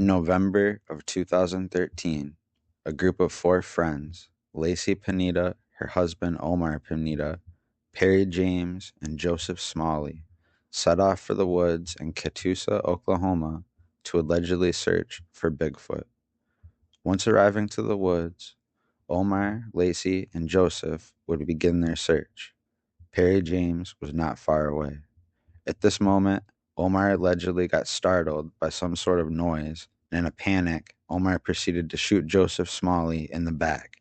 In November of 2013, a group of four friends, Lacey Pineda, her husband Omar Pineda, Perry James, and Joseph Smalley, set off for the woods in Catoosa, Oklahoma, to allegedly search for Bigfoot. Once arriving to the woods, Omar, Lacey, and Joseph would begin their search. Perry James was not far away. At this moment, Omar allegedly got startled by some sort of noise, and in a panic, Omar proceeded to shoot Joseph Smalley in the back.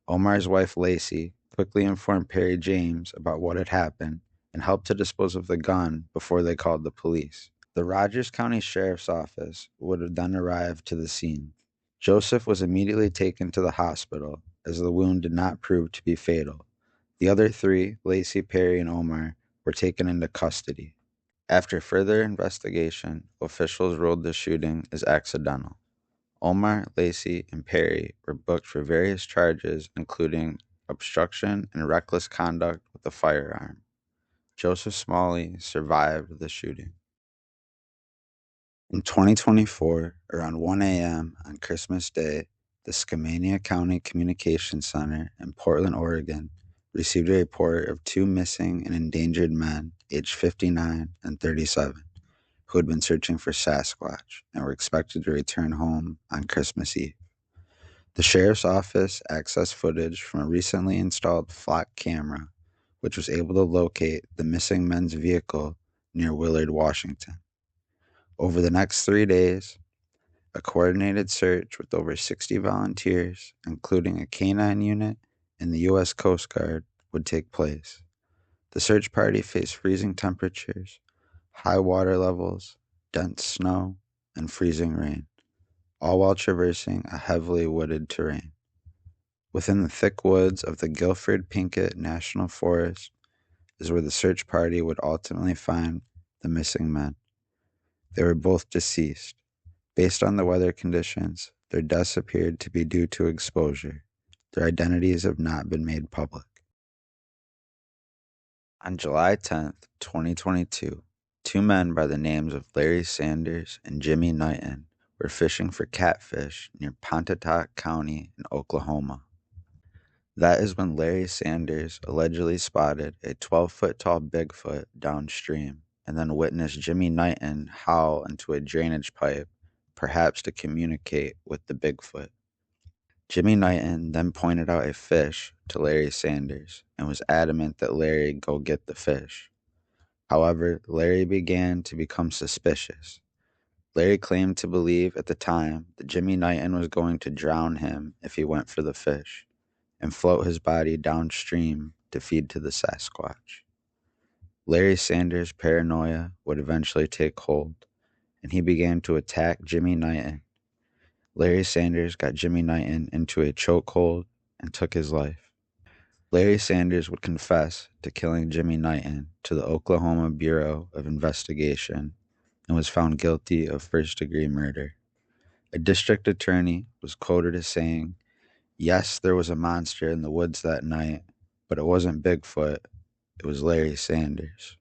Omar's wife Lacey quickly informed Perry James about what had happened and helped to dispose of the gun before they called the police. The Rogers County Sheriff's Office would have then arrived to the scene. Joseph was immediately taken to the hospital, as the wound did not prove to be fatal. The other three, Lacey, Perry, and Omar, were taken into custody. After further investigation, officials ruled the shooting as accidental. Omar, Lacey, and Perry were booked for various charges, including obstruction and reckless conduct with a firearm. Joseph Smalley survived the shooting. In 2024, around 1 a.m. on Christmas Day, the Skamania County Communications Center in Portland, Oregon, received a report of two missing and endangered men aged 59 and 37 who had been searching for Sasquatch and were expected to return home on Christmas Eve. The sheriff's office accessed footage from a recently installed flock camera, which was able to locate the missing men's vehicle near Willard, Washington. Over the next 3 days, a coordinated search with over 60 volunteers, including a canine unit and the U.S. Coast Guard, would take place. The search party faced freezing temperatures, high water levels, dense snow, and freezing rain, all while traversing a heavily wooded terrain. Within the thick woods of the Guilford Pinkett National Forest is where the search party would ultimately find the missing men. They were both deceased. Based on the weather conditions, their deaths appeared to be due to exposure. Their identities have not been made public. On July 10th, 2022, two men by the names of Larry Sanders and Jimmy Knighton were fishing for catfish near Pontotoc County in Oklahoma. That is when Larry Sanders allegedly spotted a 12-foot-tall Bigfoot downstream and then witnessed Jimmy Knighton howl into a drainage pipe, perhaps to communicate with the Bigfoot. Jimmy Knighton then pointed out a fish to Larry Sanders and was adamant that Larry go get the fish. However, Larry began to become suspicious. Larry claimed to believe at the time that Jimmy Knighton was going to drown him if he went for the fish and float his body downstream to feed to the Sasquatch. Larry Sanders' paranoia would eventually take hold, and he began to attack Jimmy Knighton. Larry Sanders got Jimmy Knighton into a chokehold and took his life. Larry Sanders would confess to killing Jimmy Knighton to the Oklahoma Bureau of Investigation and was found guilty of first-degree murder. A district attorney was quoted as saying, "Yes, there was a monster in the woods that night, but it wasn't Bigfoot, it was Larry Sanders."